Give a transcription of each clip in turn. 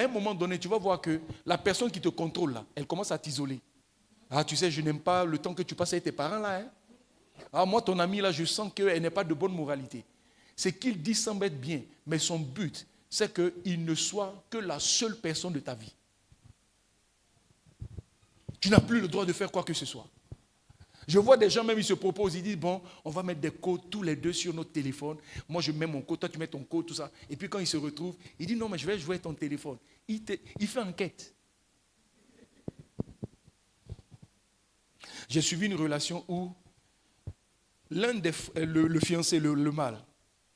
un moment donné, tu vas voir que la personne qui te contrôle, là, elle commence à t'isoler. Ah, tu sais, je n'aime pas le temps que tu passes avec tes parents, là. Hein? Ah, moi, ton ami, là, je sens qu'elle n'est pas de bonne moralité. Ce qu'il dit semble être bien, mais son but, c'est qu'il ne soit que la seule personne de ta vie. Tu n'as plus le droit de faire quoi que ce soit. Je vois des gens, même ils se proposent, ils disent, bon, on va mettre des codes tous les deux sur notre téléphone. Moi, je mets mon code, toi, tu mets ton code, tout ça. Et puis quand ils se retrouvent, ils disent, non, mais je vais jouer ton téléphone. Il fait enquête. J'ai suivi une relation où le fiancé, le mâle,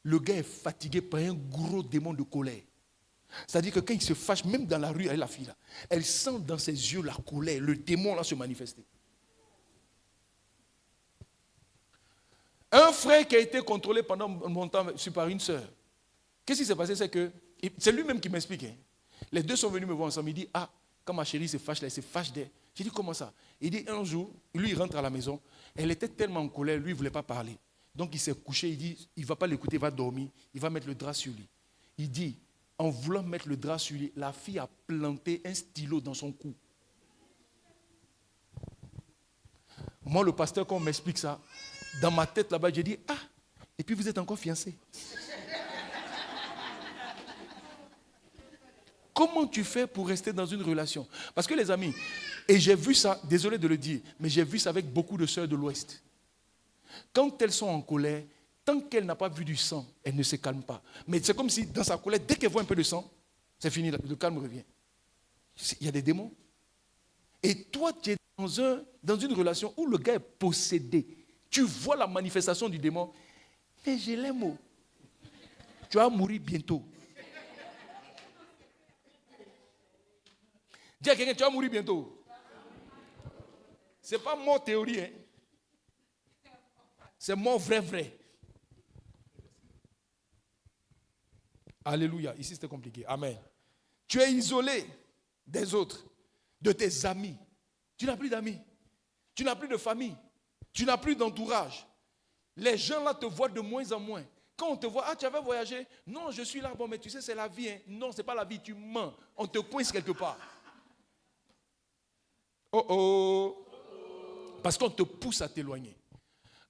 le gars est fatigué par un gros démon de colère. C'est-à-dire que quand il se fâche, même dans la rue avec la fille, là, elle sent dans ses yeux la colère, le démon là se manifester. Un frère qui a été contrôlé pendant longtemps par une sœur. Qu'est-ce qui s'est passé? C'est lui-même qui m'explique. Hein. Les deux sont venus me voir ensemble. Il dit, ah, quand ma chérie se fâche là, elle se fâche d'elle. J'ai dit, comment ça? Il dit, un jour, lui, il rentre à la maison. Elle était tellement en colère, lui, il ne voulait pas parler. Donc, il s'est couché. Il dit, il ne va pas l'écouter, il va dormir. Il va mettre le drap sur lui. Il dit, en voulant mettre le drap sur lui, la fille a planté un stylo dans son cou. Moi, le pasteur, quand on m'explique ça, dans ma tête là-bas, j'ai dit, ah, et puis vous êtes encore fiancés. Comment tu fais pour rester dans une relation? Parce que les amis, et j'ai vu ça, désolé de le dire, mais j'ai vu ça avec beaucoup de sœurs de l'Ouest. Quand elles sont en colère, tant qu'elle n'a pas vu du sang, elle ne se calme pas. Mais c'est comme si dans sa colère, dès qu'elle voit un peu de sang, c'est fini, le calme revient. Il y a des démons. Et toi, tu es dans une relation où le gars est possédé. Tu vois la manifestation du démon. Mais je l'aime. Oh. Tu vas mourir bientôt. Dis à quelqu'un, tu vas mourir bientôt. Ce n'est pas mort théorie. Hein. C'est mort vrai. Alléluia. Ici, c'était compliqué. Amen. Tu es isolé des autres, de tes amis. Tu n'as plus d'amis. Tu n'as plus de famille. Tu n'as plus d'entourage. Les gens là te voient de moins en moins. Quand on te voit, ah, tu avais voyagé. Non, je suis là. Bon, mais tu sais, c'est la vie. Hein. Non, ce n'est pas la vie. Tu mens. On te coince quelque part. Oh. Parce qu'on te pousse à t'éloigner.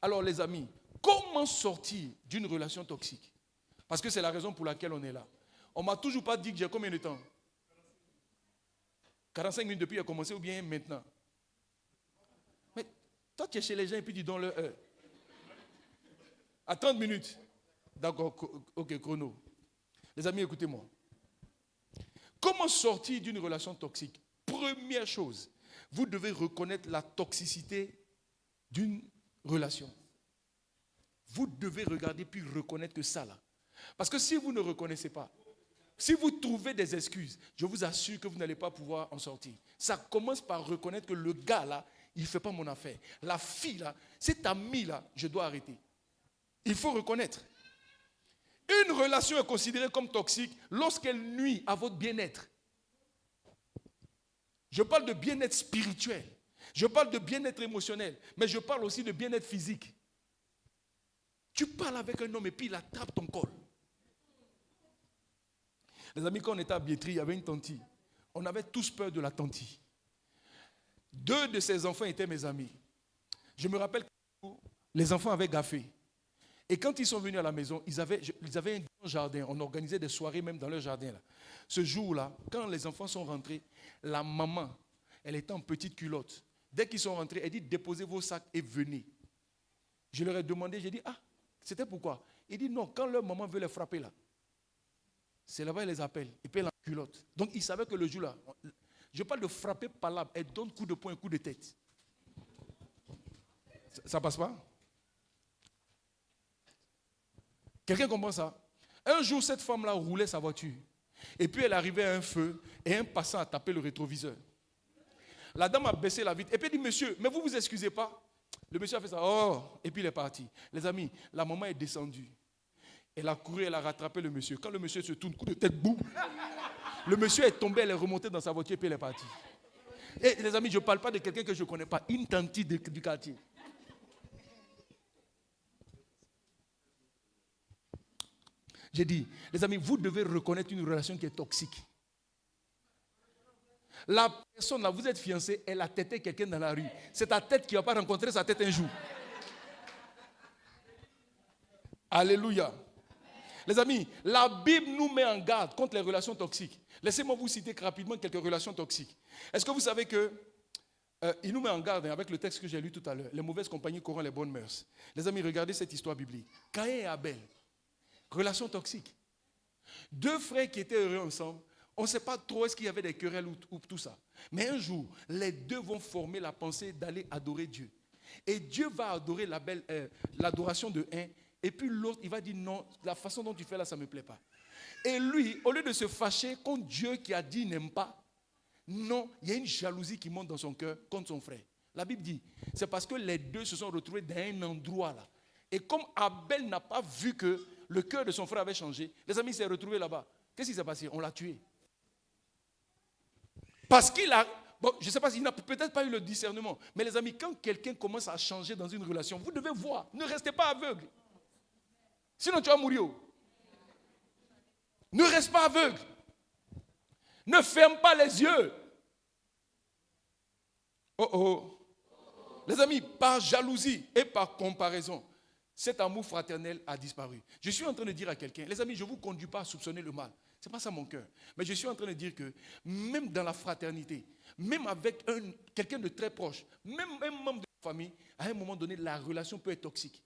Alors, les amis, comment sortir d'une relation toxique? Parce que c'est la raison pour laquelle on est là. On ne m'a toujours pas dit que j'ai combien de temps? 45 minutes depuis qu'il a commencé ou bien maintenant? Mais toi, tu es chez les gens et puis tu donnes leur heure. À 30 minutes. D'accord, ok, chrono. Les amis, écoutez-moi. Comment sortir d'une relation toxique? Première chose, vous devez reconnaître la toxicité d'une relation. Vous devez regarder puis reconnaître que ça là. Parce que si vous ne reconnaissez pas, si vous trouvez des excuses, je vous assure que vous n'allez pas pouvoir en sortir. Ça commence par reconnaître que le gars là, il ne fait pas mon affaire. La fille là, cet ami là, je dois arrêter. Il faut reconnaître. Une relation est considérée comme toxique lorsqu'elle nuit à votre bien-être. Je parle de bien-être spirituel. Je parle de bien-être émotionnel. Mais je parle aussi de bien-être physique. Tu parles avec un homme et puis il attrape ton col. Les amis, quand on était à Biétry, il y avait une tantille. On avait tous peur de la tantille. 2 de ses enfants étaient mes amis. Je me rappelle que les enfants avaient gaffé. Et quand ils sont venus à la maison, ils avaient un grand jardin. On organisait des soirées même dans leur jardin. Là. Ce jour-là, quand les enfants sont rentrés, la maman, elle était en petite culotte. Dès qu'ils sont rentrés, elle dit, déposez vos sacs et venez. Je leur ai demandé, j'ai dit, ah, c'était pourquoi? Il dit, non, quand leur maman veut les frapper là, c'est là-bas, elle les appelle. Et puis elle en culotte. Donc ils savaient que le jour-là, je parle de frapper par là, elle donne coup de poing, coup de tête. Ça passe pas? Quelqu'un comprend ça? Un jour, cette femme-là roulait sa voiture. Et puis elle arrivait à un feu et un passant a tapé le rétroviseur. La dame a baissé la vitre. Et puis elle dit, monsieur, mais vous excusez pas? Le monsieur a fait ça. Oh, et puis il est parti. Les amis, la maman est descendue. Elle a couru, elle a rattrapé le monsieur. Quand le monsieur se tourne, coup de tête, boum. Le monsieur est tombé, elle est remontée dans sa voiture et puis elle est partie. Et les amis, je ne parle pas de quelqu'un que je ne connais pas. Une tantine du quartier. J'ai dit, les amis, vous devez reconnaître une relation qui est toxique. La personne là, vous êtes fiancé, elle a têté quelqu'un dans la rue. C'est ta tête qui ne va pas rencontrer sa tête un jour. Alléluia. Les amis, la Bible nous met en garde contre les relations toxiques. Laissez-moi vous citer rapidement quelques relations toxiques. Est-ce que vous savez que il nous met en garde avec le texte que j'ai lu tout à l'heure. Les mauvaises compagnies corrompent les bonnes mœurs. Les amis, regardez cette histoire biblique. Caïn et Abel, relation toxique. Deux frères qui étaient heureux ensemble. On ne sait pas trop est-ce qu'il y avait des querelles ou tout ça. Mais un jour, les deux vont former la pensée d'aller adorer Dieu. Et Dieu va adorer l'adoration de un. Et puis l'autre, il va dire non, la façon dont tu fais là, ça ne me plaît pas. Et lui, au lieu de se fâcher contre Dieu qui a dit il n'aime pas, non, il y a une jalousie qui monte dans son cœur contre son frère. La Bible dit, c'est parce que les deux se sont retrouvés dans un endroit là. Et comme Abel n'a pas vu que le cœur de son frère avait changé, les amis s'est retrouvé là-bas. Qu'est-ce qui s'est passé? On l'a tué. Parce qu'il a, bon, je ne sais pas s'il n'a peut-être pas eu le discernement, mais les amis, quand quelqu'un commence à changer dans une relation, vous devez voir, ne restez pas aveugle. Sinon tu vas mourir. Ne reste pas aveugle. Ne ferme pas les yeux. Oh oh. Les amis, par jalousie et par comparaison, cet amour fraternel a disparu. Je suis en train de dire à quelqu'un, les amis, je ne vous conduis pas à soupçonner le mal. Ce n'est pas ça mon cœur. Mais je suis en train de dire que même dans la fraternité, même avec quelqu'un de très proche, même un membre de la famille, à un moment donné, la relation peut être toxique.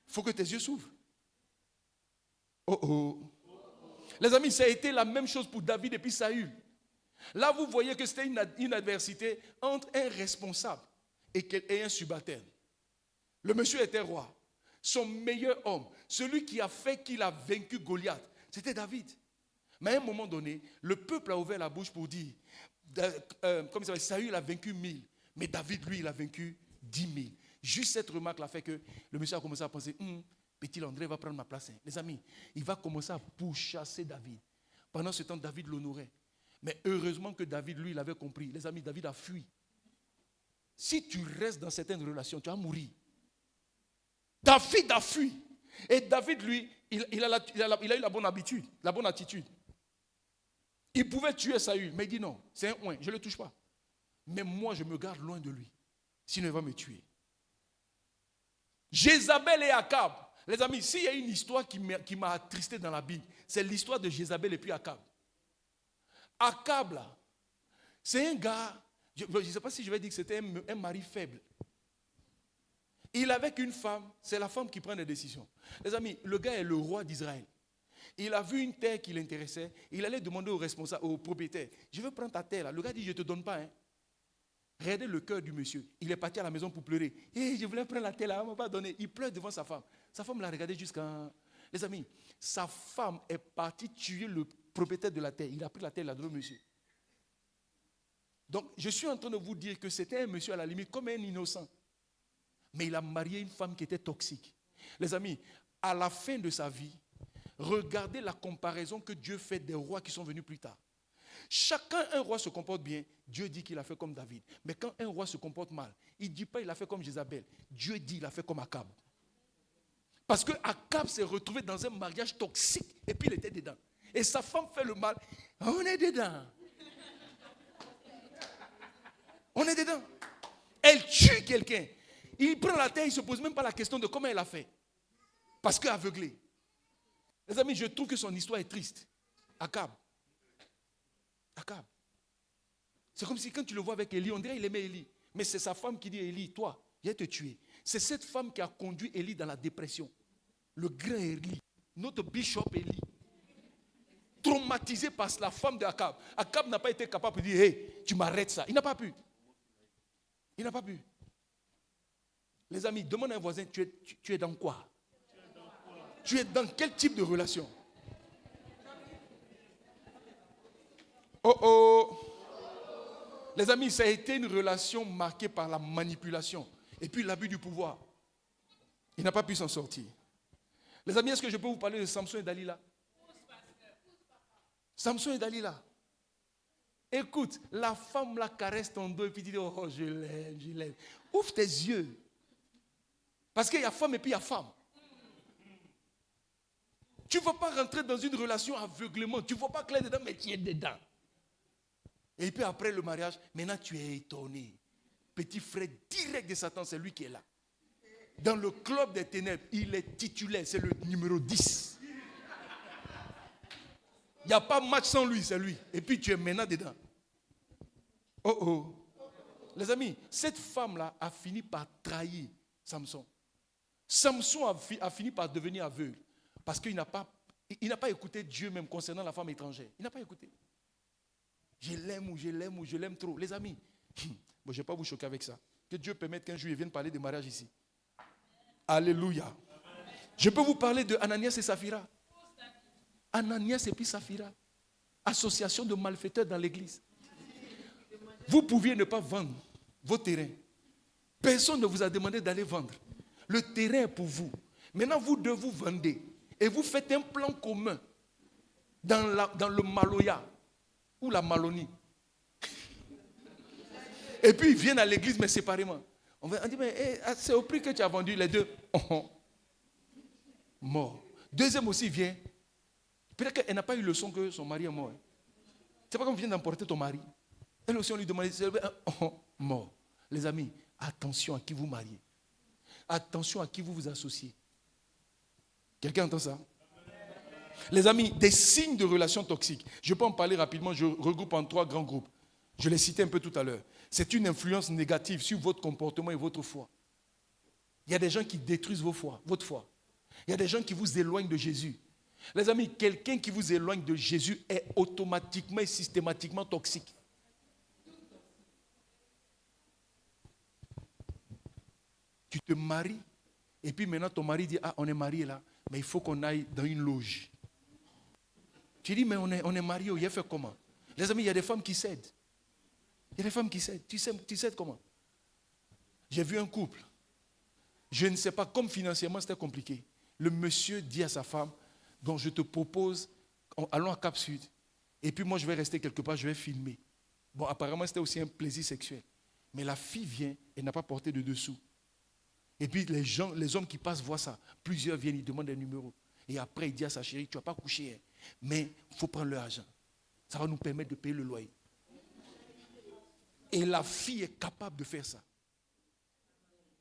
Il faut que tes yeux s'ouvrent. Oh oh. Les amis, ça a été la même chose pour David et puis Saül. Là, vous voyez que c'était une adversité entre un responsable et un subalterne. Le monsieur était roi. Son meilleur homme, celui qui a fait qu'il a vaincu Goliath, c'était David. Mais à un moment donné, le peuple a ouvert la bouche pour dire, comme ça, Saül a vaincu 1000, mais David, lui, il a vaincu 10 000. Juste cette remarque-là fait que le monsieur a commencé à penser, petit André va prendre ma place. Les amis, il va commencer à pourchasser David. Pendant ce temps, David l'honorait. Mais heureusement que David, lui, il avait compris. Les amis, David a fui. Si tu restes dans certaines relations, tu vas mourir. David a fui. Et David, lui, il a eu la bonne habitude, la bonne attitude. Il pouvait tuer Saül, mais il dit non, c'est un oint, je ne le touche pas. Mais moi, je me garde loin de lui. Sinon, il va me tuer. Jézabel et Akab. Les amis, s'il y a une histoire qui m'a attristé dans la Bible, c'est l'histoire de Jézabel et puis Akab. Akab, là, c'est un gars, je ne sais pas si je vais dire que c'était un mari faible. Il avait qu'une femme, c'est la femme qui prend des décisions. Les amis, le gars est le roi d'Israël. Il a vu une terre qui l'intéressait, il allait demander au responsable, au propriétaire, je veux prendre ta terre là. Le gars dit, je ne te donne pas. Hein. Regardez le cœur du monsieur. Il est parti à la maison pour pleurer. Hey, je voulais prendre la terre là, on ne m'a pas donné. Il pleure devant sa femme. Sa femme l'a regardé jusqu'à... Les amis, sa femme est partie tuer le propriétaire de la terre. Il a pris la terre, il a donné au monsieur. Donc, je suis en train de vous dire que c'était un monsieur à la limite comme un innocent. Mais il a marié une femme qui était toxique. Les amis, à la fin de sa vie, regardez la comparaison que Dieu fait des rois qui sont venus plus tard. Chacun, un roi se comporte bien, Dieu dit qu'il a fait comme David. Mais quand un roi se comporte mal, il ne dit pas qu'il a fait comme Jézabel. Dieu dit qu'il a fait comme Akab. Parce que Akab s'est retrouvé dans un mariage toxique et puis il était dedans. Et sa femme fait le mal. On est dedans. On est dedans. Elle tue quelqu'un. Il prend la terre, il ne se pose même pas la question de comment elle a fait. Parce qu'aveuglé. Les amis, je trouve que son histoire est triste. Akab. Akab. C'est comme si quand tu le vois avec Élie, on dirait qu'il aimait Élie. Mais c'est sa femme qui dit, Élie, toi, viens te tuer. C'est cette femme qui a conduit Élie dans la dépression. Le grand Élie, notre bishop Élie. Traumatisé par la femme de Akab. Akab n'a pas été capable de dire, hey, tu m'arrêtes ça. Il n'a pas pu. Il n'a pas pu. Les amis, demande à un voisin, tu es dans quoi? Tu es dans quel type de relation? Oh oh. Les amis, ça a été une relation marquée par la manipulation et puis l'abus du pouvoir. Il n'a pas pu s'en sortir. Les amis, est-ce que je peux vous parler de Samson et Dalila? Samson et Dalila. Écoute, la femme la caresse ton dos et puis dit, oh, je l'aime, je l'aime. Ouvre tes yeux. Parce qu'il y a femme et puis il y a femme. Tu ne vas pas rentrer dans une relation aveuglement. Tu ne vois pas clair dedans, mais tu es dedans. Et puis après le mariage, maintenant tu es étonné. Petit frère direct de Satan, c'est lui qui est là. Dans le club des ténèbres, il est titulaire, c'est le numéro 10. Il n'y a pas match sans lui, c'est lui. Et puis tu es maintenant dedans. Oh oh. Les amis, cette femme-là a fini par trahir Samson. Samson a fini par devenir aveugle. Parce qu'il n'a pas écouté Dieu même concernant la femme étrangère. Il n'a pas écouté. Je l'aime trop. Les amis, bon, je ne vais pas vous choquer avec ça. Que Dieu permette qu'un jour il vienne parler de mariage ici. Alléluia. Je peux vous parler de Ananias et Saphira. Ananias et puis Saphira. Association de malfaiteurs dans l'église. Vous pouviez ne pas vendre vos terrains. Personne ne vous a demandé d'aller vendre. Le terrain est pour vous. Maintenant, vous deux vous vendez. Et vous faites un plan commun dans le Maloya ou la Malonie. Et puis ils viennent à l'église, mais séparément. On dit, mais c'est au prix que tu as vendu les deux. Mort. Deuxième aussi vient. Peut-être qu'elle n'a pas eu le son que son mari est mort. C'est pas comme vient d'emporter ton mari. Elle aussi, on lui demande, mort. Les amis, attention à qui vous mariez. Attention à qui vous vous associez. Quelqu'un entend ça? Les amis, des signes de relations toxiques. Je peux en parler rapidement, je regroupe en 3 grands groupes. Je l'ai cité un peu tout à l'heure. C'est une influence négative sur votre comportement et votre foi. Il y a des gens qui détruisent votre foi. Il y a des gens qui vous éloignent de Jésus. Les amis, quelqu'un qui vous éloigne de Jésus est automatiquement et systématiquement toxique. Tu te maries, et puis maintenant ton mari dit, on est mariés là, mais il faut qu'on aille dans une loge. Tu dis, mais on est mariés, il a fait comment? Les amis, il y a des femmes qui cèdent. Il y a des femmes qui cèdent. Tu cèdes comment? J'ai vu un couple. Je ne sais pas, comme financièrement c'était compliqué. Le monsieur dit à sa femme, donc je te propose, allons à Cap Sud. Et puis moi je vais rester quelque part, je vais filmer. Bon, apparemment c'était aussi un plaisir sexuel. Mais la fille vient, elle n'a pas porté de dessous. Et puis les hommes qui passent voient ça. Plusieurs viennent, ils demandent un numéro. Et après il dit à sa chérie, tu ne vas pas coucher, hein, mais il faut prendre l'argent. Ça va nous permettre de payer le loyer. Et la fille est capable de faire ça.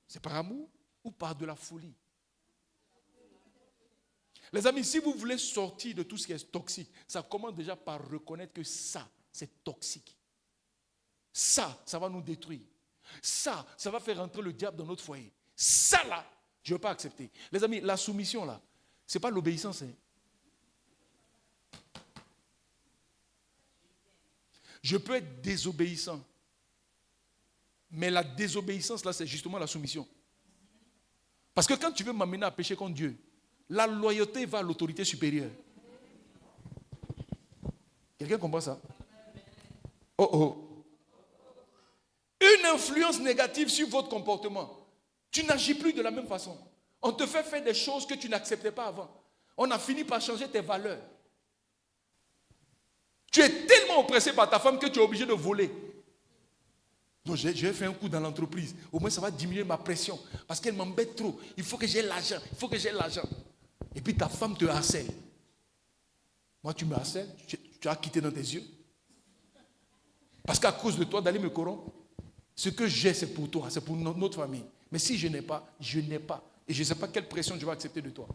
C'est par amour ou par de la folie? Les amis, si vous voulez sortir de tout ce qui est toxique, ça commence déjà par reconnaître que ça, c'est toxique. Ça va nous détruire. Ça va faire rentrer le diable dans notre foyer. Ça là, je ne veux pas accepter. Les amis, la soumission là, ce n'est pas l'obéissance. Hein. Je peux être désobéissant. Mais la désobéissance, là, c'est justement la soumission. Parce que quand tu veux m'amener à pécher contre Dieu, la loyauté va à l'autorité supérieure. Quelqu'un comprend ça? Oh. Une influence négative sur votre comportement. Tu n'agis plus de la même façon. On te fait faire des choses que tu n'acceptais pas avant. On a fini par changer tes valeurs. Tu es tellement oppressé par ta femme que tu es obligé de voler. Donc je vais faire un coup dans l'entreprise. Au moins ça va diminuer ma pression. Parce qu'elle m'embête trop. Il faut que j'ai l'argent. Et puis ta femme te harcèle. Moi tu me harcèles. Tu as quitté dans tes yeux. Parce qu'à cause de toi d'aller me corrompre. Ce que j'ai c'est pour toi. C'est pour notre famille. Mais si je n'ai pas, je n'ai pas. Et je ne sais pas quelle pression je vais accepter de toi.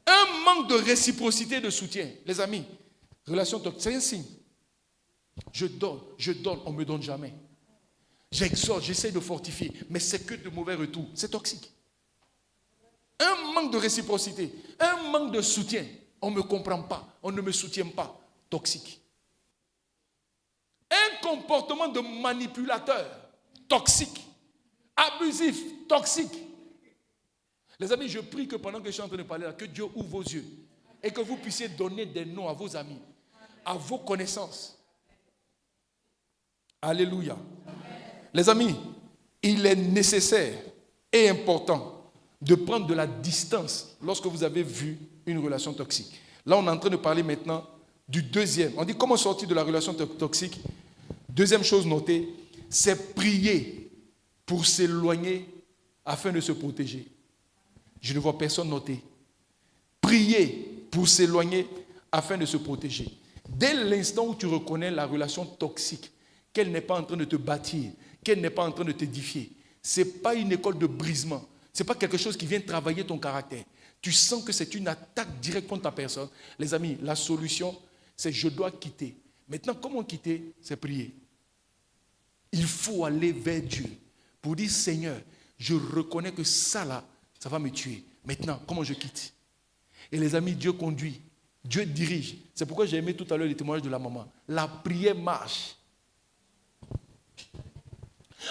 Un manque de réciprocité et de soutien. Les amis, relation toxique, c'est un signe. Je donne, on ne me donne jamais. J'exhorte, j'essaie de fortifier, mais c'est que de mauvais retours. C'est toxique. Un manque de réciprocité, un manque de soutien. On ne me comprend pas, on ne me soutient pas. Toxique. Un comportement de manipulateur, toxique. Abusif, toxique. Les amis, je prie que pendant que je suis en train de parler là, que Dieu ouvre vos yeux et que vous puissiez donner des noms à vos amis, à vos connaissances. Alléluia. Amen. Les amis, il est nécessaire et important de prendre de la distance lorsque vous avez vu une relation toxique. Là, on est en train de parler maintenant du deuxième. On dit comment sortir de la relation toxique. Deuxième chose notée, c'est prier pour s'éloigner afin de se protéger. Je ne vois personne noter. Prier pour s'éloigner afin de se protéger. Dès l'instant où tu reconnais la relation toxique, qu'elle n'est pas en train de te bâtir, qu'elle n'est pas en train de t'édifier, ce n'est pas une école de brisement, ce n'est pas quelque chose qui vient travailler ton caractère. Tu sens que c'est une attaque directe contre ta personne. Les amis, la solution, c'est je dois quitter. Maintenant, comment quitter? C'est prier. Il faut aller vers Dieu pour dire, Seigneur, je reconnais que ça là, ça va me tuer. Maintenant, comment je quitte? Et les amis, Dieu conduit, Dieu dirige. C'est pourquoi j'ai aimé tout à l'heure les témoignages de la maman. La prière marche.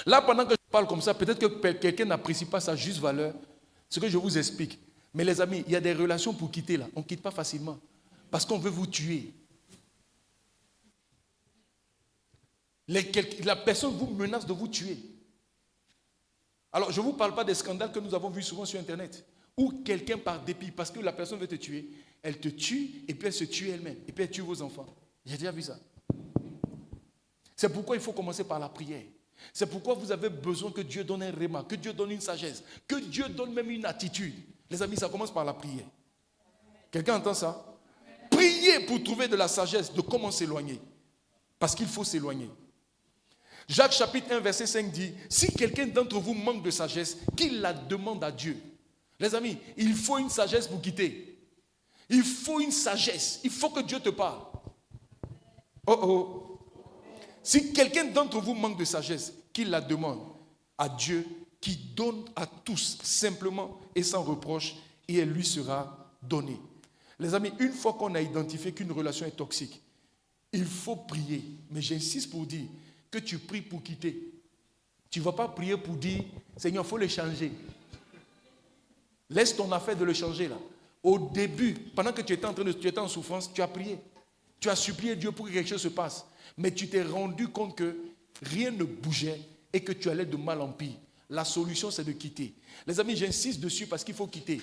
Là, pendant que je parle comme ça, peut-être que quelqu'un n'apprécie pas sa juste valeur, ce que je vous explique. Mais les amis, il y a des relations pour quitter là. On ne quitte pas facilement. Parce qu'on veut vous tuer. La personne vous menace de vous tuer. Alors, je ne vous parle pas des scandales que nous avons vus souvent sur Internet. Où quelqu'un, par dépit, parce que la personne veut te tuer, elle te tue et puis elle se tue elle-même. Et puis elle tue vos enfants. J'ai déjà vu ça. C'est pourquoi il faut commencer par la prière. C'est pourquoi vous avez besoin que Dieu donne un réma, que Dieu donne une sagesse, que Dieu donne même une attitude. Les amis, ça commence par la prière. Quelqu'un entend ça? Priez pour trouver de la sagesse de comment s'éloigner. Parce qu'il faut s'éloigner. Jacques chapitre 1 verset 5 dit, si quelqu'un d'entre vous manque de sagesse, qu'il la demande à Dieu. Les amis, il faut une sagesse pour quitter. Il faut une sagesse. Il faut que Dieu te parle. Oh oh. Si quelqu'un d'entre vous manque de sagesse, qu'il la demande à Dieu, qui donne à tous simplement et sans reproche, et elle lui sera donnée. Les amis, une fois qu'on a identifié qu'une relation est toxique, il faut prier. Mais j'insiste pour dire que tu pries pour quitter. Tu ne vas pas prier pour dire, Seigneur, il faut le changer. Laisse ton affaire de le changer là. Au début, pendant que tu étais en souffrance, tu as prié. Tu as supplié Dieu pour que quelque chose se passe. Mais tu t'es rendu compte que rien ne bougeait et que tu allais de mal en pire. La solution, c'est de quitter. Les amis, j'insiste dessus parce qu'il faut quitter.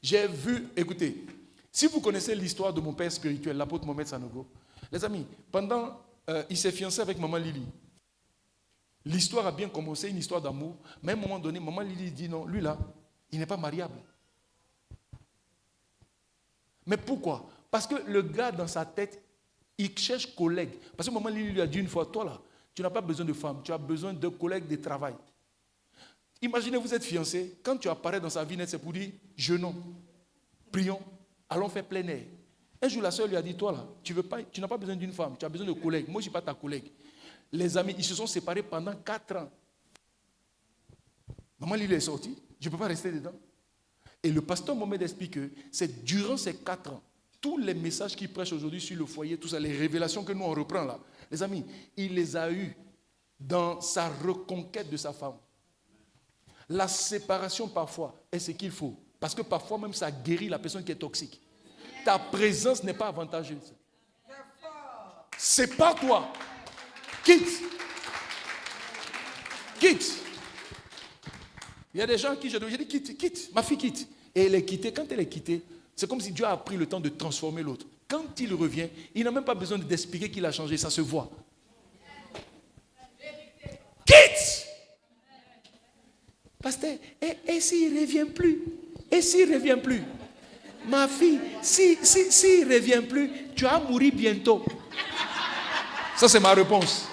J'ai vu, écoutez, si vous connaissez l'histoire de mon père spirituel, l'apôtre Mohamed Sanogo, les amis, il s'est fiancé avec maman Lily. L'histoire a bien commencé, une histoire d'amour, mais à un moment donné, maman Lily dit non, lui là, il n'est pas mariable. Mais pourquoi? Parce que le gars dans sa tête, il cherche collègue. Parce que maman Lily lui a dit une fois, toi là, tu n'as pas besoin de femme, tu as besoin de collègues de travail. Imaginez, vous êtes fiancé, quand tu apparais dans sa vie, c'est pour dire, jeûnons, prions, allons faire plein air. Un jour, la soeur lui a dit, toi là, tu n'as pas besoin d'une femme, tu as besoin de collègues. Moi, je ne suis pas ta collègue. Les amis, ils se sont séparés pendant 4 ans. Maman Lily est sortie, je ne peux pas rester dedans. Et le pasteur Mohamed explique que c'est durant ces 4 ans, tous les messages qu'il prêche aujourd'hui sur le foyer, tout ça, les révélations que nous on reprend là, les amis, il les a eues dans sa reconquête de sa femme. La séparation parfois est ce qu'il faut. Parce que parfois même ça guérit la personne qui est toxique. Ta présence n'est pas avantageuse. C'est pas toi. Quitte. Quitte. Il y a des gens qui, j'ai dit quitte. Ma fille quitte. Et elle est quittée. Quand elle est quittée, c'est comme si Dieu a pris le temps de transformer l'autre. Quand il revient, il n'a même pas besoin d'expliquer qu'il a changé. Ça se voit. Quitte. Pasteur, et s'il ne revient plus? Et s'il ne revient plus? Ma fille, s'il ne revient plus, tu vas mourir bientôt. Ça, c'est ma réponse.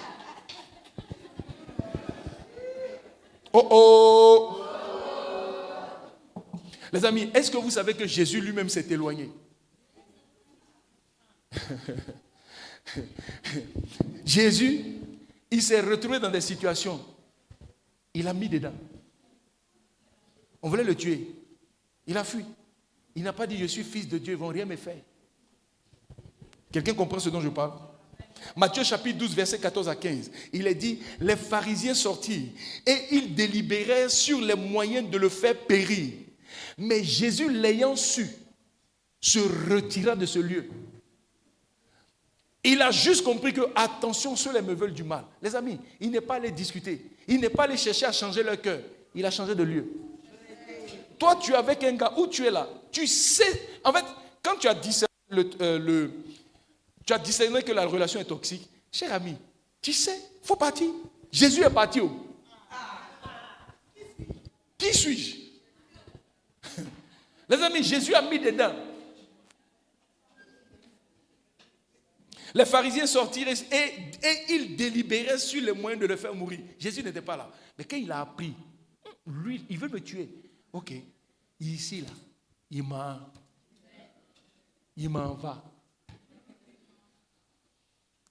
Oh oh. Les amis, est-ce que vous savez que Jésus lui-même s'est éloigné? Jésus, il s'est retrouvé dans des situations. Il a mis dedans. On voulait le tuer. Il a fui. Il n'a pas dit, je suis fils de Dieu, ils ne vont rien me faire. Quelqu'un comprend ce dont je parle? Matthieu chapitre 12, verset 14 à 15. Il est dit, les pharisiens sortirent et ils délibérèrent sur les moyens de le faire périr. Mais Jésus, l'ayant su, se retira de ce lieu. Il a juste compris que, attention, ceux-là me veulent du mal. Les amis, il n'est pas allé discuter. Il n'est pas allé chercher à changer leur cœur. Il a changé de lieu. Toi, tu es avec un gars, où tu es là? Tu sais, en fait, quand tu as discerné que la relation est toxique, cher ami, tu sais, il faut partir. Jésus est parti où? Qui suis-je? Les amis, Jésus a mis dedans. Les pharisiens sortirent et ils délibéraient sur les moyens de le faire mourir. Jésus n'était pas là. Mais quand il a appris, lui, il veut me tuer. Ok, ici, là, il m'en va.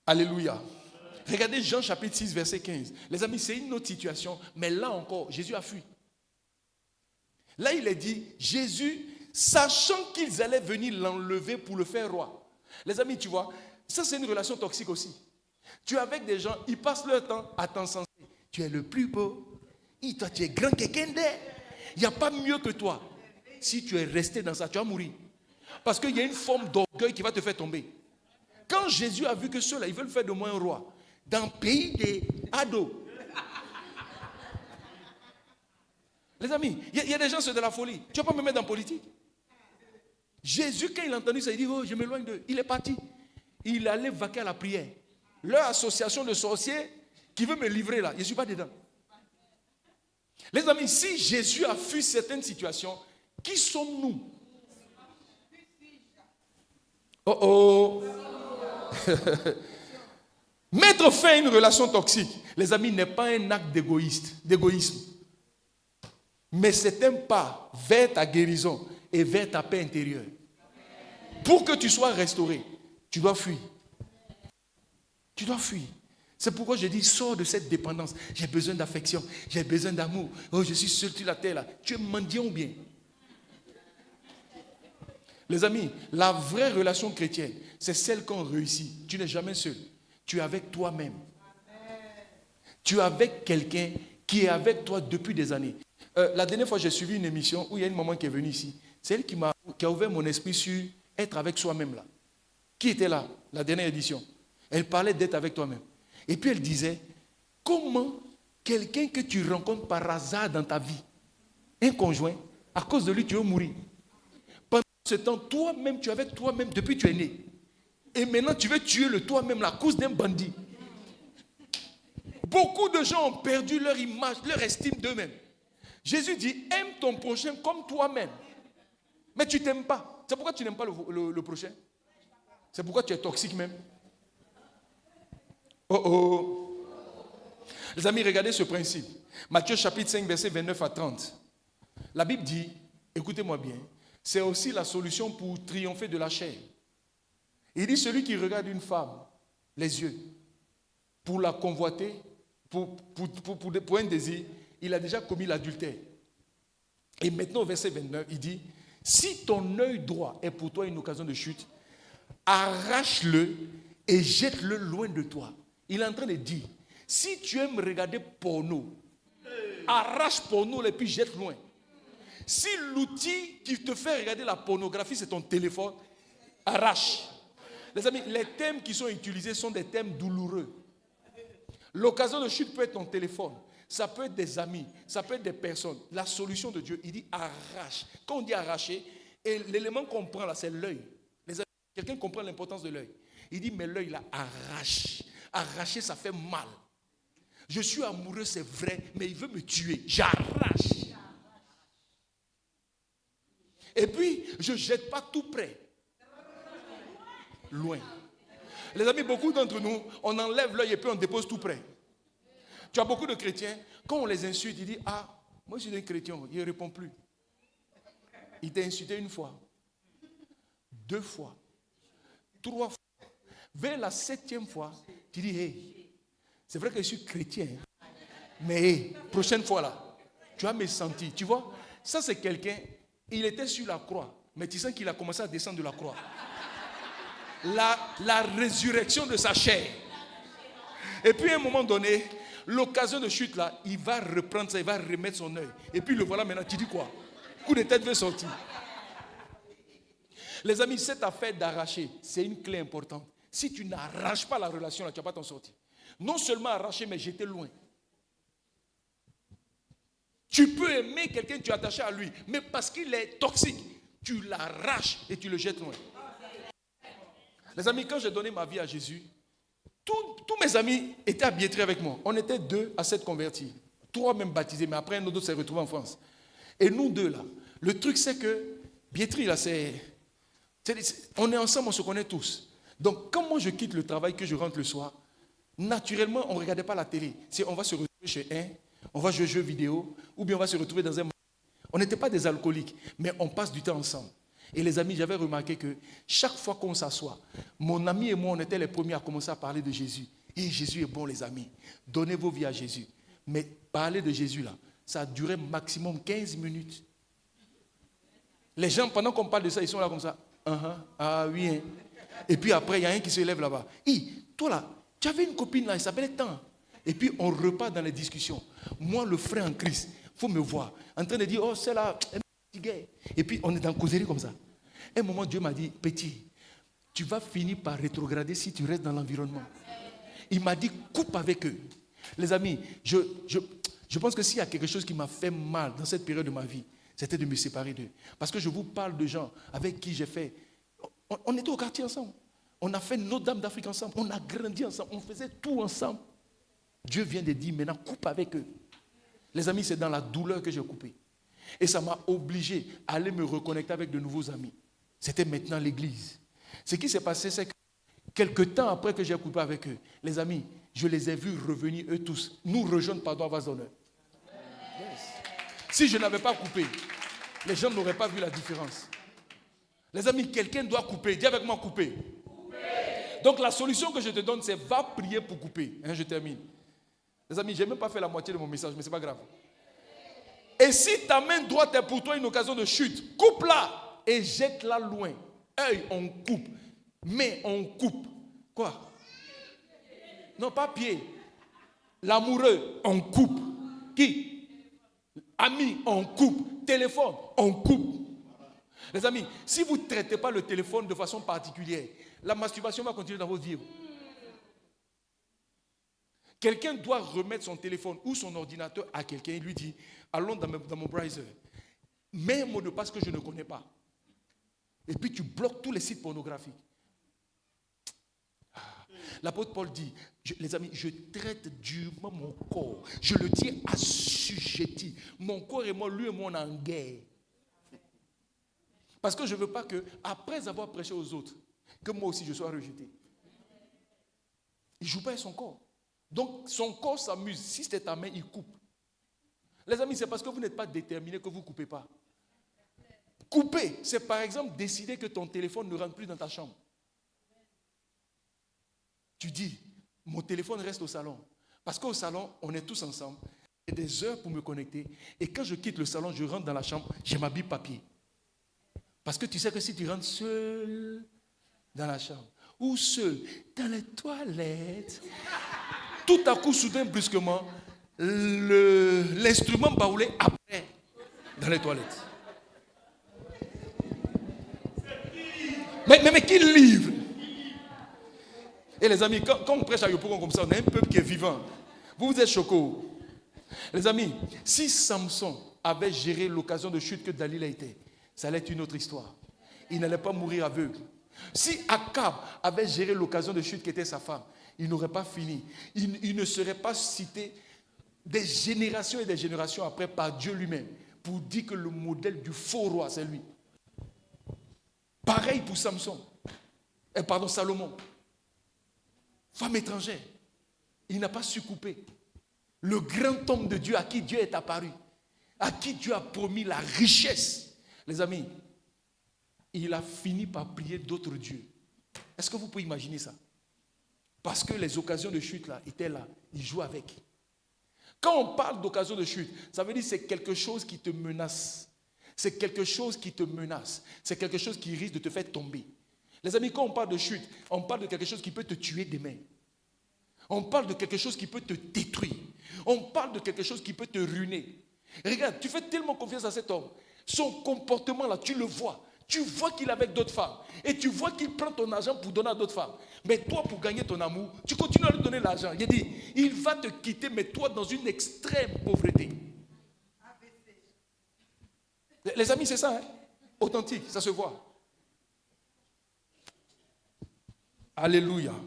Alléluia. Regardez Jean chapitre 6, verset 15. Les amis, c'est une autre situation, mais là encore, Jésus a fui. Là, il est dit, Jésus, sachant qu'ils allaient venir l'enlever pour le faire roi. Les amis, tu vois, ça c'est une relation toxique aussi. Tu es avec des gens, ils passent leur temps à t'encenser. Tu es le plus beau. Toi, tu es grand quelqu'un d'air. Il n'y a pas mieux que toi. Si tu es resté dans ça, tu vas mourir. Parce qu'il y a une forme d'orgueil qui va te faire tomber. Quand Jésus a vu que ceux-là, ils veulent faire de moi un roi, dans le pays des ados. Les amis, il y a des gens, c'est de la folie. Tu ne vas pas me mettre dans la politique. Jésus, quand il a entendu ça, il dit, oh, je m'éloigne d'eux. Il est parti. Il allait vaquer à la prière. Leur association de sorciers qui veut me livrer là, je ne suis pas dedans. Les amis, si Jésus a fui certaines situations, qui sommes-nous? Oh oh. Mettre fin à une relation toxique, les amis, n'est pas un acte d'égoïsme. Mais c'est un pas vers ta guérison et vers ta paix intérieure. Pour que tu sois restauré, tu dois fuir. Tu dois fuir. C'est pourquoi je dis, sors de cette dépendance. J'ai besoin d'affection, j'ai besoin d'amour. Oh, je suis seul sur la terre là. Tu es mendiant ou bien? Les amis, la vraie relation chrétienne, c'est celle qu'on réussit. Tu n'es jamais seul. Tu es avec toi-même. Tu es avec quelqu'un qui est avec toi depuis des années. La dernière fois, j'ai suivi une émission où il y a une maman qui est venue ici. C'est elle qui a ouvert mon esprit sur être avec soi-même là. Qui était là, la dernière édition? Elle parlait d'être avec toi-même. Et puis elle disait, comment quelqu'un que tu rencontres par hasard dans ta vie, un conjoint, à cause de lui, tu veux mourir. Pendant ce temps, toi-même, tu es avec toi-même depuis que tu es né. Et maintenant, tu veux tuer le toi-même à cause d'un bandit. Beaucoup de gens ont perdu leur image, leur estime d'eux-mêmes. Jésus dit, aime ton prochain comme toi-même. Mais tu ne t'aimes pas. C'est pourquoi tu n'aimes pas le prochain. C'est pourquoi tu es toxique même. Oh oh. Les amis, regardez ce principe. Matthieu chapitre 5, verset 29 à 30. La Bible dit, écoutez-moi bien, c'est aussi la solution pour triompher de la chair. Il dit, celui qui regarde une femme, les yeux, pour la convoiter, pour un désir, il a déjà commis l'adultère. Et maintenant, au verset 29, il dit, si ton œil droit est pour toi une occasion de chute, arrache-le et jette-le loin de toi. Il est en train de dire, si tu aimes regarder porno, arrache porno et puis jette loin. Si l'outil qui te fait regarder la pornographie, c'est ton téléphone, arrache. Les amis, les thèmes qui sont utilisés sont des thèmes douloureux. L'occasion de chute peut être ton téléphone. Ça peut être des amis, ça peut être des personnes. La solution de Dieu, il dit arrache. Quand on dit arracher, et l'élément qu'on prend là, c'est l'œil. Quelqu'un comprend l'importance de l'œil. Il dit, mais l'œil là, arrache. Arracher, ça fait mal. Je suis amoureux, c'est vrai, mais il veut me tuer. J'arrache. Et puis, je ne jette pas tout près. Loin. Les amis, beaucoup d'entre nous, on enlève l'œil et puis on dépose tout près. Tu as beaucoup de chrétiens, quand on les insulte, ils disent, ah, moi je suis un chrétien, il ne répond plus. Il t'a insulté une fois, 2 fois, 3 fois. Vers la 7e fois, tu dis, hey, c'est vrai que je suis chrétien, mais hey, prochaine fois là, tu as mes sentis. Tu vois, ça c'est quelqu'un, il était sur la croix, mais tu sens qu'il a commencé à descendre de la croix. La résurrection de sa chair. Et puis à un moment donné, l'occasion de chute là, il va reprendre ça, il va remettre son œil. Et puis le voilà maintenant, tu dis quoi? Coup de tête veut sortir. Les amis, cette affaire d'arracher, c'est une clé importante. Si tu n'arraches pas la relation là, tu ne vas pas t'en sortir. Non seulement arracher, mais jeter loin. Tu peux aimer quelqu'un, tu es attaché à lui, mais parce qu'il est toxique, tu l'arraches et tu le jettes loin. Les amis, quand j'ai donné ma vie à Jésus, tous mes amis étaient à Biétry avec moi. On était 2 à s'être convertis. 3 même baptisés, mais après un autre s'est retrouvé en France. Et nous 2 là, le truc c'est que Biétry là, on est ensemble, on se connaît tous. Donc, quand moi je quitte le travail, que je rentre le soir, naturellement, on ne regardait pas la télé. Si on va se retrouver chez un, on va jouer aux jeux vidéo, ou bien on va se retrouver dans un... On n'était pas des alcooliques, mais on passe du temps ensemble. Et les amis, j'avais remarqué que chaque fois qu'on s'assoit, mon ami et moi, on était les premiers à commencer à parler de Jésus. Et Jésus est bon, les amis. Donnez vos vies à Jésus. Mais parler de Jésus, là, ça a duré maximum 15 minutes. Les gens, pendant qu'on parle de ça, ils sont là comme ça. Ah oui. Hein. Et puis après, il y a un qui se lève là-bas. Toi là, tu avais une copine là, elle s'appelait Tant. Et puis on repart dans les discussions. Moi, le frère en Christ, il faut me voir. En train de dire, oh, c'est là, et puis on est dans causerie comme ça. À un moment, Dieu m'a dit, petit, tu vas finir par rétrograder si tu restes dans l'environnement. Il m'a dit, coupe avec eux. Les amis, je pense que s'il y a quelque chose qui m'a fait mal dans cette période de ma vie, c'était de me séparer d'eux. Parce que je vous parle de gens avec qui j'ai fait... On était au quartier ensemble. On a fait Notre-Dame d'Afrique ensemble. On a grandi ensemble. On faisait tout ensemble. Dieu vient de dire, maintenant, coupe avec eux. Les amis, c'est dans la douleur que j'ai coupé. Et ça m'a obligé à aller me reconnecter avec de nouveaux amis. C'était maintenant l'église. Ce qui s'est passé, c'est que quelques temps après que j'ai coupé avec eux, les amis, je les ai vus revenir, eux tous, nous rejoindre, pardon, à vase d'honneur. Yes. Si je n'avais pas coupé, les gens n'auraient pas vu la différence. Les amis, quelqu'un doit couper. Dis avec moi, couper. Donc la solution que je te donne, c'est va prier pour couper. Je termine. Les amis, je n'ai même pas fait la moitié de mon message, mais ce n'est pas grave. Et si ta main droite est pour toi une occasion de chute, coupe-la et jette-la loin. Œil, on coupe. Main, on coupe. Quoi? Non, pas pied. L'amoureux, on coupe. Qui? Ami, on coupe. Téléphone, on coupe. Les amis, si vous ne traitez pas le téléphone de façon particulière, la masturbation va continuer dans votre vie. Quelqu'un doit remettre son téléphone ou son ordinateur à quelqu'un et lui dit, allons dans mon browser, mets un mot de passe que je ne connais pas. Et puis tu bloques tous les sites pornographiques. L'apôtre Paul dit, les amis, je traite durement mon corps. Je le tiens assujetti. Mon corps et moi, lui et moi, on est en guerre. Parce que je ne veux pas que, après avoir prêché aux autres, que moi aussi je sois rejeté. Il ne joue pas avec son corps. Donc, son corps s'amuse. Si c'était ta main, il coupe. Les amis, c'est parce que vous n'êtes pas déterminé que vous ne coupez pas. Couper, c'est par exemple décider que ton téléphone ne rentre plus dans ta chambre. Tu dis, mon téléphone reste au salon. Parce qu'au salon, on est tous ensemble. J'ai des heures pour me connecter. Et quand je quitte le salon, je rentre dans la chambre, j'ai ma Bible papier. Parce que tu sais que si tu rentres seul dans la chambre, ou seul dans les toilettes, tout à coup, soudain, brusquement, l'instrument baoulé après dans les toilettes. Mais qui livre? Et les amis, quand on prêche à Yopougon comme ça, on a un peuple qui est vivant. Vous êtes choqués. Les amis, si Samson avait géré l'occasion de chute que Dalila était, ça allait être une autre histoire. Il n'allait pas mourir aveugle. Si Akab avait géré l'occasion de chute qui était sa femme, il n'aurait pas fini. Il ne serait pas cité des générations et des générations après par Dieu lui-même pour dire que le modèle du faux roi, c'est lui. Pareil pour Salomon. Femme étrangère. Il n'a pas su couper. Le grand homme de Dieu à qui Dieu est apparu, à qui Dieu a promis la richesse. Les amis, il a fini par prier d'autres dieux. Est-ce que vous pouvez imaginer ça? Parce que les occasions de chute là étaient là. Il joue avec. Quand on parle d'occasion de chute, ça veut dire que c'est quelque chose qui te menace. C'est quelque chose qui te menace. C'est quelque chose qui risque de te faire tomber. Les amis, quand on parle de chute, on parle de quelque chose qui peut te tuer demain. On parle de quelque chose qui peut te détruire. On parle de quelque chose qui peut te ruiner. Regarde, tu fais tellement confiance à cet homme. Son comportement là, tu le vois. Tu vois qu'il est avec d'autres femmes. Et tu vois qu'il prend ton argent pour donner à d'autres femmes. Mais toi, pour gagner ton amour, tu continues à lui donner l'argent. Il dit, il va te quitter, mais toi dans une extrême pauvreté. Les amis, c'est ça, hein? Authentique, ça se voit. Alléluia. Amen.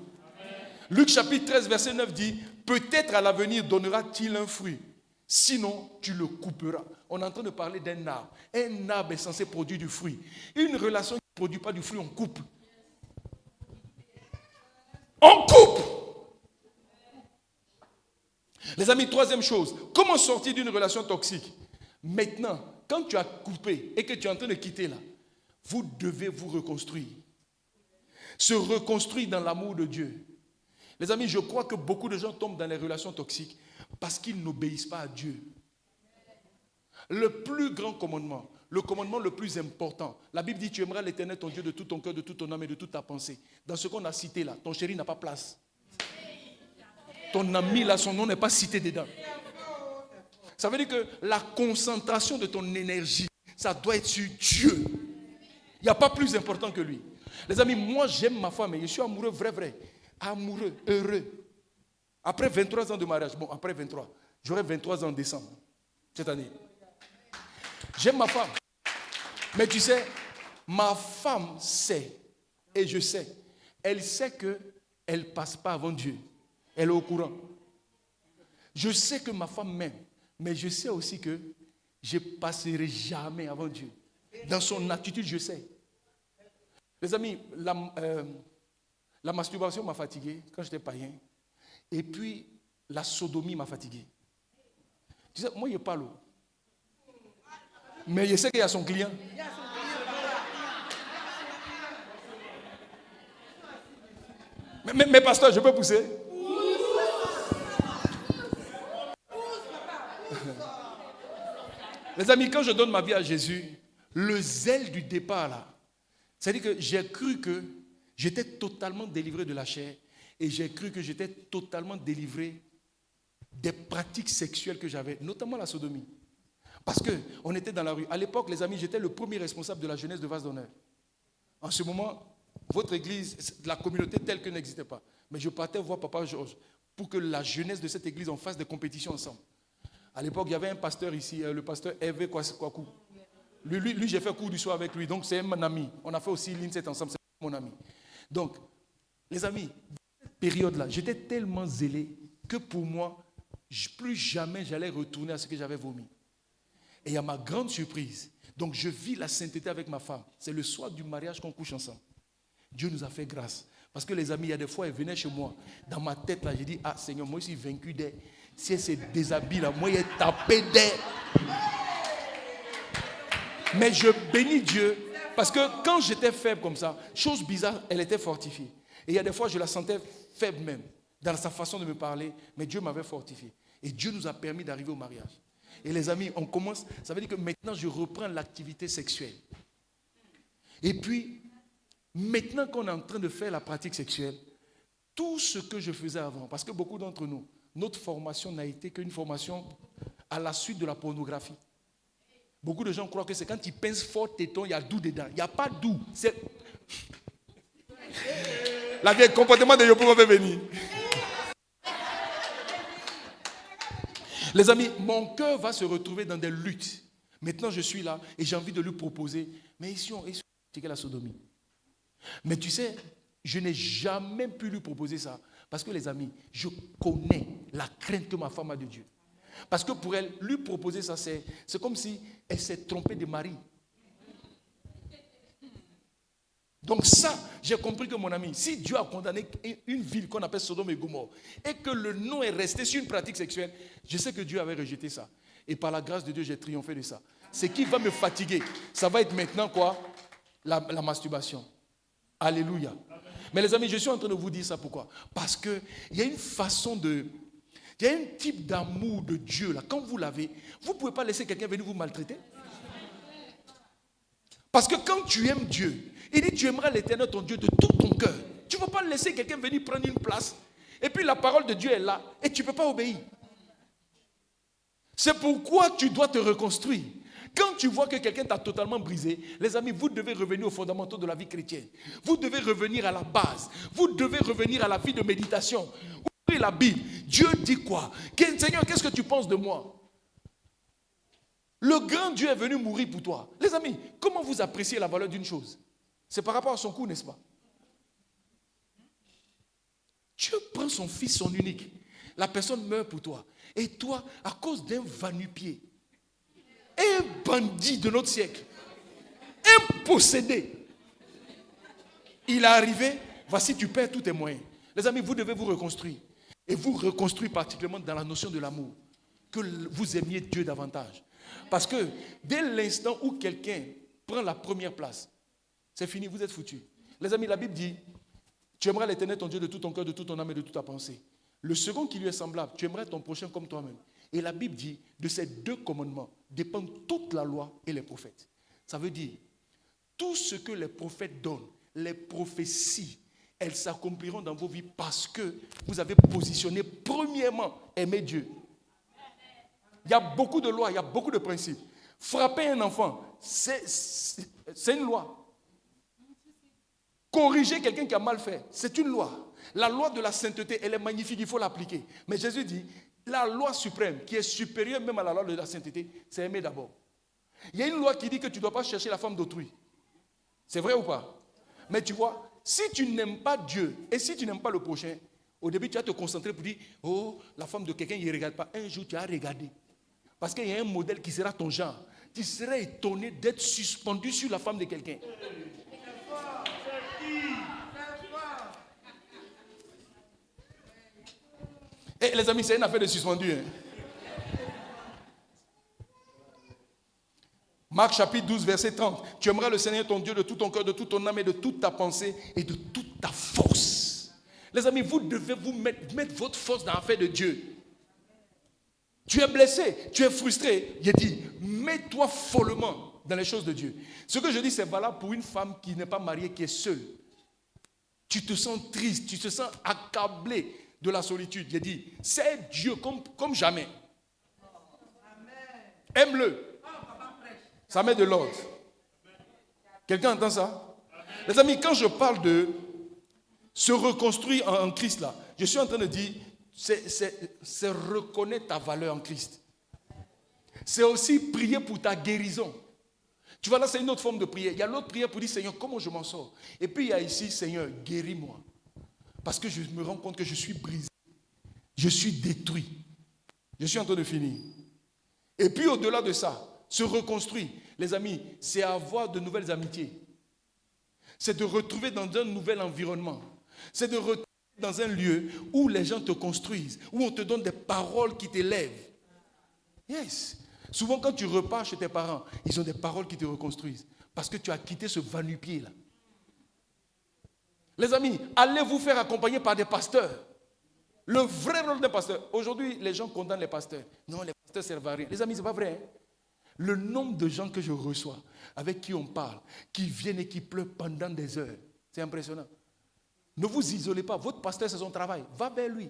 Luc chapitre 13, verset 9 dit, peut-être à l'avenir donnera-t-il un fruit. Sinon, tu le couperas. On est en train de parler d'un arbre. Un arbre est censé produire du fruit. Une relation qui ne produit pas du fruit, on coupe. On coupe. Les amis, troisième chose, comment sortir d'une relation toxique? Maintenant, quand tu as coupé et que tu es en train de quitter là, vous devez vous reconstruire. Se reconstruire dans l'amour de Dieu. Les amis, je crois que beaucoup de gens tombent dans les relations toxiques parce qu'ils n'obéissent pas à Dieu. Le plus grand commandement, le commandement le plus important, la Bible dit tu aimeras l'Éternel ton Dieu de tout ton cœur, de toute ton âme et de toute ta pensée. Dans ce qu'on a cité là, ton chéri n'a pas place. Ton ami là, son nom n'est pas cité dedans. Ça veut dire que la concentration de ton énergie, ça doit être sur Dieu. Il n'y a pas plus important que lui. Les amis, moi j'aime ma femme et je suis amoureux, vrai. Amoureux, heureux. Après 23 ans de mariage, bon après 23, j'aurai 23 ans en décembre, cette année. J'aime ma femme. Mais tu sais, ma femme sait, et je sais, elle sait qu'elle ne passe pas avant Dieu. Elle est au courant. Je sais que ma femme m'aime, mais je sais aussi que je ne passerai jamais avant Dieu. Dans son attitude, je sais. Les amis, la masturbation m'a fatigué quand j'étais païen. Et puis, la sodomie m'a fatigué. Tu sais, moi, je parle. Mais je sais qu'il y a son client. Mais pasteur, je peux pousser? Les amis, quand je donne ma vie à Jésus, le zèle du départ là, c'est-à-dire que j'ai cru que j'étais totalement délivré de la chair et j'ai cru que j'étais totalement délivré des pratiques sexuelles que j'avais, notamment la sodomie. Parce qu'on était dans la rue. À l'époque, les amis, j'étais le premier responsable de la jeunesse de Vase d'Honneur. En ce moment, votre église, la communauté telle que n'existait pas. Mais je partais voir Papa Georges pour que la jeunesse de cette église en fasse des compétitions ensemble. À l'époque, il y avait un pasteur ici, le pasteur Hervé Kwaku. Lui, j'ai fait cours du soir avec lui, donc c'est mon ami. On a fait aussi l'INSET ensemble, c'est mon ami. Donc, les amis, dans cette période-là, j'étais tellement zélé que pour moi, plus jamais j'allais retourner à ce que j'avais vomi. Et à ma grande surprise, donc je vis la sainteté avec ma femme. C'est le soir du mariage qu'on couche ensemble. Dieu nous a fait grâce. Parce que les amis, il y a des fois, ils venaient chez moi. Dans ma tête, là, j'ai dit, ah Seigneur, moi je suis vaincu d'elle. Si elle se déshabille, là, moi, il est tapé d'elle. Mais je bénis Dieu. Parce que quand j'étais faible comme ça, chose bizarre, elle était fortifiée. Et il y a des fois, je la sentais faible même, dans sa façon de me parler. Mais Dieu m'avait fortifié. Et Dieu nous a permis d'arriver au mariage. Et les amis, on commence, ça veut dire que maintenant je reprends l'activité sexuelle. Et puis, maintenant qu'on est en train de faire la pratique sexuelle, tout ce que je faisais avant, parce que beaucoup d'entre nous, notre formation n'a été qu'une formation à la suite de la pornographie. Beaucoup de gens croient que c'est quand ils pincent fort téton, il y a doux dedans. Il n'y a pas doux. C'est... La vieille comportement de Yopouva va venir. Les amis, mon cœur va se retrouver dans des luttes. Maintenant, je suis là et j'ai envie de lui proposer. Mais ici, on c'est la sodomie. Mais tu sais, je n'ai jamais pu lui proposer ça. Parce que les amis, je connais la crainte que ma femme a de Dieu. Parce que pour elle, lui proposer ça, c'est comme si elle s'est trompée de mari. Donc ça, j'ai compris que mon ami, si Dieu a condamné une ville qu'on appelle Sodome et Gomorrhe et que le nom est resté sur une pratique sexuelle, je sais que Dieu avait rejeté ça. Et par la grâce de Dieu, j'ai triomphé de ça. Ce qui va me fatiguer, ça va être maintenant quoi? La masturbation. Alléluia. Mais les amis, je suis en train de vous dire ça pourquoi? Parce qu'il y a une façon de... Il y a un type d'amour de Dieu là. Quand vous l'avez, vous ne pouvez pas laisser quelqu'un venir vous maltraiter. Parce que quand tu aimes Dieu, il dit tu aimeras l'Éternel ton Dieu de tout ton cœur. Tu ne vas pas laisser quelqu'un venir prendre une place. Et puis la parole de Dieu est là et tu ne peux pas obéir. C'est pourquoi tu dois te reconstruire. Quand tu vois que quelqu'un t'a totalement brisé, les amis, vous devez revenir aux fondamentaux de la vie chrétienne. Vous devez revenir à la base. Vous devez revenir à la vie de méditation. Ouvrez la Bible. Dieu dit quoi? Seigneur, qu'est-ce que tu penses de moi? Le grand Dieu est venu mourir pour toi. Les amis, comment vous appréciez la valeur d'une chose? C'est par rapport à son coût, n'est-ce pas? Dieu prend son fils, son unique. La personne meurt pour toi. Et toi, à cause d'un va-nu-pied, un bandit de notre siècle, un possédé, il est arrivé, voici, tu perds tous tes moyens. Les amis, vous devez vous reconstruire. Et vous reconstruire particulièrement dans la notion de l'amour. Que vous aimiez Dieu davantage. Parce que dès l'instant où quelqu'un prend la première place, c'est fini, vous êtes foutus. Les amis, la Bible dit, tu aimeras l'Éternel ton Dieu de tout ton cœur, de toute ton âme et de toute ta pensée. Le second qui lui est semblable, tu aimerais ton prochain comme toi-même. Et la Bible dit, de ces deux commandements dépendent toute la loi et les prophètes. Ça veut dire, tout ce que les prophètes donnent, les prophéties, elles s'accompliront dans vos vies parce que vous avez positionné premièrement aimer Dieu. Il y a beaucoup de lois, il y a beaucoup de principes. Frapper un enfant, c'est une loi. Corriger quelqu'un qui a mal fait, c'est une loi. La loi de la sainteté, elle est magnifique, il faut l'appliquer. Mais Jésus dit, la loi suprême, qui est supérieure même à la loi de la sainteté, c'est aimer d'abord. Il y a une loi qui dit que tu ne dois pas chercher la femme d'autrui. C'est vrai ou pas? Mais tu vois, si tu n'aimes pas Dieu et si tu n'aimes pas le prochain, au début tu vas te concentrer pour dire, oh, la femme de quelqu'un, il ne regarde pas. Un jour, tu vas regarder. Parce qu'il y a un modèle qui sera ton genre. Tu serais étonné d'être suspendu sur la femme de quelqu'un. Et les amis, c'est une affaire de suspendu. Hein? Marc chapitre 12, verset 30. Tu aimeras le Seigneur ton Dieu de tout ton cœur, de toute ton âme et de toute ta pensée et de toute ta force. Les amis, vous devez vous mettre votre force dans l'affaire de Dieu. Tu es blessé, tu es frustré. Il dit, mets-toi follement dans les choses de Dieu. Ce que je dis, c'est valable pour une femme qui n'est pas mariée, qui est seule. Tu te sens triste, tu te sens accablé de la solitude. Il dit, c'est Dieu comme jamais. Aime-le. Ça met de l'ordre. Quelqu'un entend ça? Les amis, quand je parle de se reconstruire en Christ, là, je suis en train de dire, c'est reconnaître ta valeur en Christ. C'est aussi prier pour ta guérison. Tu vois, là, c'est une autre forme de prière. Il y a l'autre prière pour dire, Seigneur, comment je m'en sors? Et puis, il y a ici, Seigneur, guéris-moi. Parce que je me rends compte que je suis brisé. Je suis détruit. Je suis en train de finir. Et puis, au-delà de ça, se reconstruire, les amis, c'est avoir de nouvelles amitiés. C'est de retrouver dans un nouvel environnement. C'est de retrouver dans un lieu où les gens te construisent, où on te donne des paroles qui t'élèvent. Yes. Souvent, quand tu repars chez tes parents, ils ont des paroles qui te reconstruisent. Parce que tu as quitté ce va-nu-pied-là. Les amis, allez vous faire accompagner par des pasteurs. Le vrai rôle d'un pasteur. Aujourd'hui, les gens condamnent les pasteurs. Non, les pasteurs ne servent à rien. Les amis, ce n'est pas vrai. Hein? Le nombre de gens que je reçois, avec qui on parle, qui viennent et qui pleurent pendant des heures, c'est impressionnant. Ne vous isolez pas. Votre pasteur, c'est son travail. Va vers lui.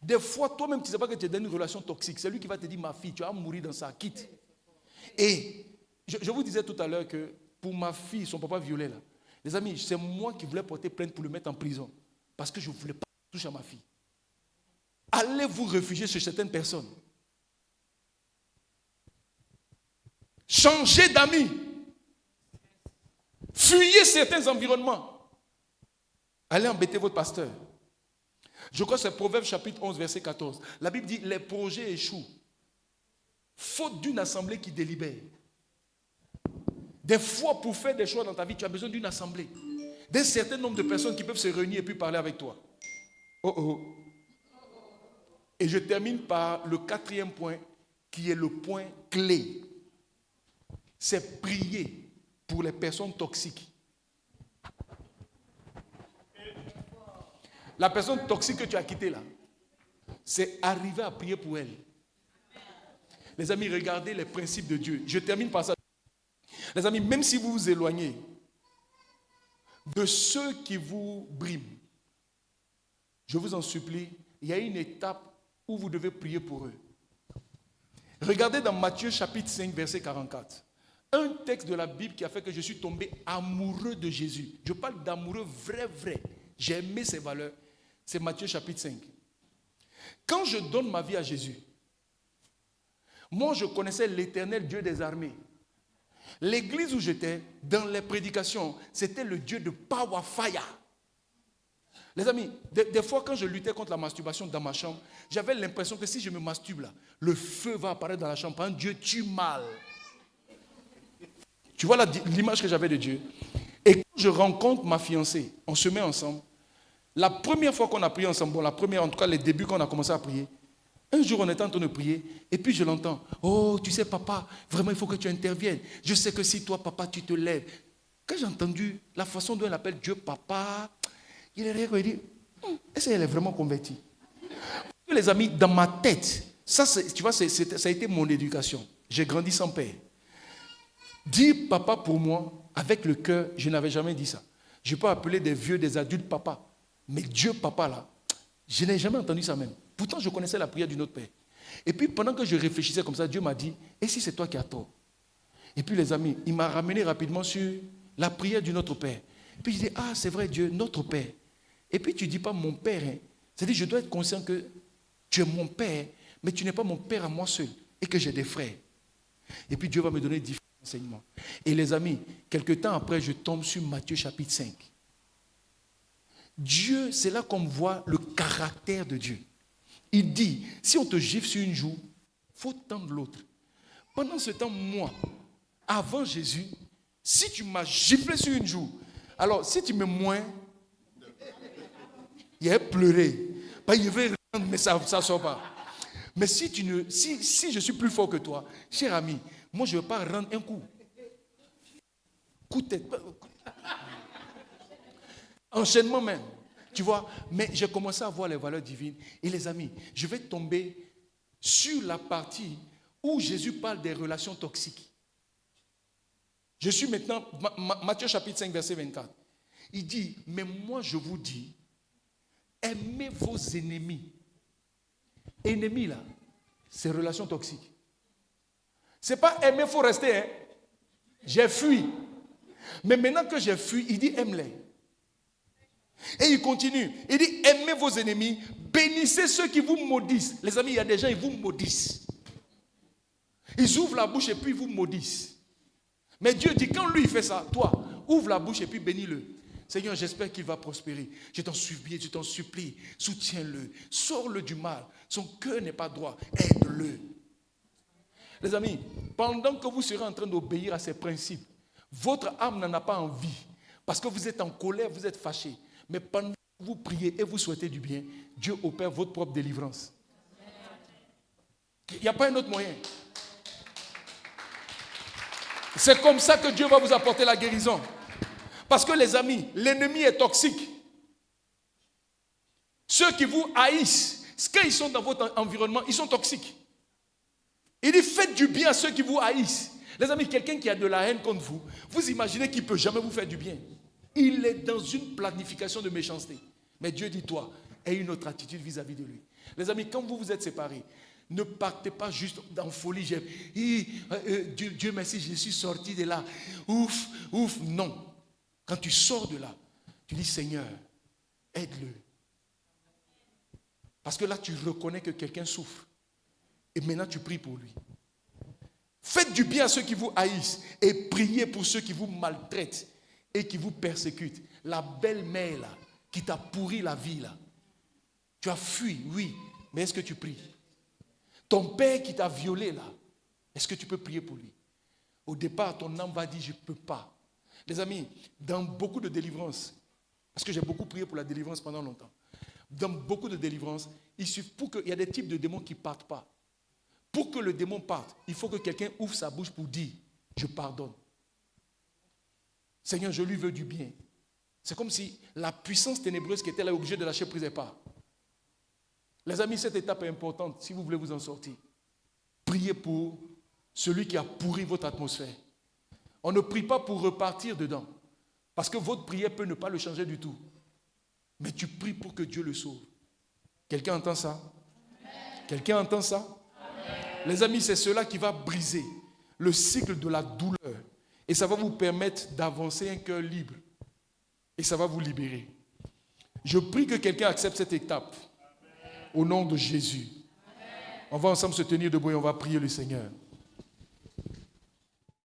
Des fois, toi-même, tu ne sais pas que tu es dans une relation toxique. C'est lui qui va te dire, ma fille, tu vas mourir dans ça, quitte. Et je vous disais tout à l'heure que pour ma fille, son papa violé là, les amis, c'est moi qui voulais porter plainte pour le mettre en prison. Parce que je ne voulais pas toucher à ma fille. Allez vous réfugier chez certaines personnes. Changez d'amis. Fuyez certains environnements. Allez embêter votre pasteur. Je crois que c'est Proverbe chapitre 11, verset 14. La Bible dit, les projets échouent. Faute d'une assemblée qui délibère. Des fois, pour faire des choix dans ta vie, tu as besoin d'une assemblée. D'un certain nombre de personnes qui peuvent se réunir et puis parler avec toi. Oh oh. Et je termine par le 4e point, qui est le point clé. C'est prier pour les personnes toxiques. La personne toxique que tu as quittée là, c'est arriver à prier pour elle. Les amis, regardez les principes de Dieu. Je termine par ça. Les amis, même si vous vous éloignez de ceux qui vous briment, je vous en supplie, il y a une étape où vous devez prier pour eux. Regardez dans Matthieu chapitre 5, verset 44. Un texte de la Bible qui a fait que je suis tombé amoureux de Jésus. Je parle d'amoureux vrai. J'ai aimé ses valeurs. C'est Matthieu chapitre 5. Quand je donne ma vie à Jésus, moi je connaissais l'Éternel Dieu des armées. L'église où j'étais, dans les prédications, c'était le Dieu de Power Fire. Les amis, des fois quand je luttais contre la masturbation dans ma chambre, j'avais l'impression que si je me masturbe là, le feu va apparaître dans la chambre. Par exemple, Dieu tue mal. Tu vois l'image que j'avais de Dieu. Et quand je rencontre ma fiancée, on se met ensemble. La première fois qu'on a prié ensemble, bon, la première, en tout cas les débuts qu'on a commencé à prier, un jour on était en train de prier, et puis je l'entends. Oh, tu sais papa, vraiment il faut que tu interviennes. Je sais que si toi papa tu te lèves. Quand j'ai entendu la façon dont elle appelle Dieu papa, il est rigolo, il dit, est-ce qu'elle est vraiment convertie? Les amis, dans ma tête, ça, tu vois, ça a été mon éducation. J'ai grandi sans père. Dire papa pour moi, avec le cœur, je n'avais jamais dit ça. Je peux appeler des vieux, des adultes papa. Mais Dieu papa là, je n'ai jamais entendu ça même. Pourtant, je connaissais la prière du Notre Père. Et puis, pendant que je réfléchissais comme ça, Dieu m'a dit, et si c'est toi qui as tort? Et puis, les amis, il m'a ramené rapidement sur la prière du Notre Père. Et puis, je dis, ah, c'est vrai, Dieu, notre Père. Et puis, tu ne dis pas mon Père. Hein. C'est-à-dire, je dois être conscient que tu es mon Père, mais tu n'es pas mon Père à moi seul. Et que j'ai des frères. Et puis, Dieu va me donner différents enseignements. Et les amis, quelque temps après, je tombe sur Matthieu chapitre 5. Dieu, c'est là qu'on voit le caractère de Dieu. Il dit, si on te gifle sur une joue, il faut tendre l'autre. Pendant ce temps, moi, avant Jésus, si tu m'as giflé sur une joue, alors si tu me moins, il a pleuré. Il veut rendre, mais ça ne sort pas. Mais si je suis plus fort que toi, cher ami, moi je ne veux pas rendre un coup. Coup de tête. Enchaînement même. Tu vois, mais j'ai commencé à voir les valeurs divines. Et les amis, je vais tomber sur la partie où Jésus parle des relations toxiques. Je suis maintenant, Matthieu chapitre 5, verset 24. Il dit, mais moi je vous dis, aimez vos ennemis. Ennemis là, c'est relations toxiques. C'est pas aimer, il faut rester. Hein. J'ai fui. Mais maintenant que j'ai fui, il dit aime-les. Et il continue. Il dit aimez vos ennemis, bénissez ceux qui vous maudissent. Les amis, il y a des gens, ils vous maudissent. Ils ouvrent la bouche et puis ils vous maudissent. Mais Dieu dit, quand lui il fait ça, toi, ouvre la bouche et puis bénis-le. Seigneur, j'espère qu'il va prospérer. Je t'en supplie, soutiens-le, sors-le du mal. Son cœur n'est pas droit, aide-le. Les amis, pendant que vous serez en train d'obéir à ces principes, votre âme n'en a pas envie. Parce que vous êtes en colère, vous êtes fâché. Mais pendant que vous priez et vous souhaitez du bien, Dieu opère votre propre délivrance. Il n'y a pas un autre moyen. C'est comme ça que Dieu va vous apporter la guérison. Parce que les amis, l'ennemi est toxique. Ceux qui vous haïssent, quand ils sont dans votre environnement, ils sont toxiques. Il dit, faites du bien à ceux qui vous haïssent. Les amis, quelqu'un qui a de la haine contre vous, vous imaginez qu'il ne peut jamais vous faire du bien. Il est dans une planification de méchanceté. Mais Dieu dit, toi, aie une autre attitude vis-à-vis de lui. Les amis, quand vous vous êtes séparés, ne partez pas juste en folie. Dieu merci, je suis sorti de là. Ouf, ouf, non. Quand tu sors de là, tu dis, Seigneur, aide-le. Parce que là, tu reconnais que quelqu'un souffre. Et maintenant, tu pries pour lui. Faites du bien à ceux qui vous haïssent et priez pour ceux qui vous maltraitent et qui vous persécutent. La belle-mère, là, qui t'a pourri la vie, là. Tu as fui, oui, mais est-ce que tu pries? Ton père qui t'a violé, là, est-ce que tu peux prier pour lui? Au départ, ton âme va dire, je ne peux pas. Les amis, dans beaucoup de délivrances, parce que j'ai beaucoup prié pour la délivrance pendant longtemps, dans beaucoup de délivrances, il y a des types de démons qui ne partent pas. Pour que le démon parte, il faut que quelqu'un ouvre sa bouche pour dire, je pardonne. Seigneur, je lui veux du bien. C'est comme si la puissance ténébreuse qui était là est obligée de lâcher prise et part. Les amis, cette étape est importante si vous voulez vous en sortir. Priez pour celui qui a pourri votre atmosphère. On ne prie pas pour repartir dedans. Parce que votre prière peut ne pas le changer du tout. Mais tu pries pour que Dieu le sauve. Quelqu'un entend ça? Quelqu'un entend ça? Les amis, c'est cela qui va briser le cycle de la douleur. Et ça va vous permettre d'avancer un cœur libre. Et ça va vous libérer. Je prie que quelqu'un accepte cette étape. Au nom de Jésus. On va ensemble se tenir debout et on va prier le Seigneur.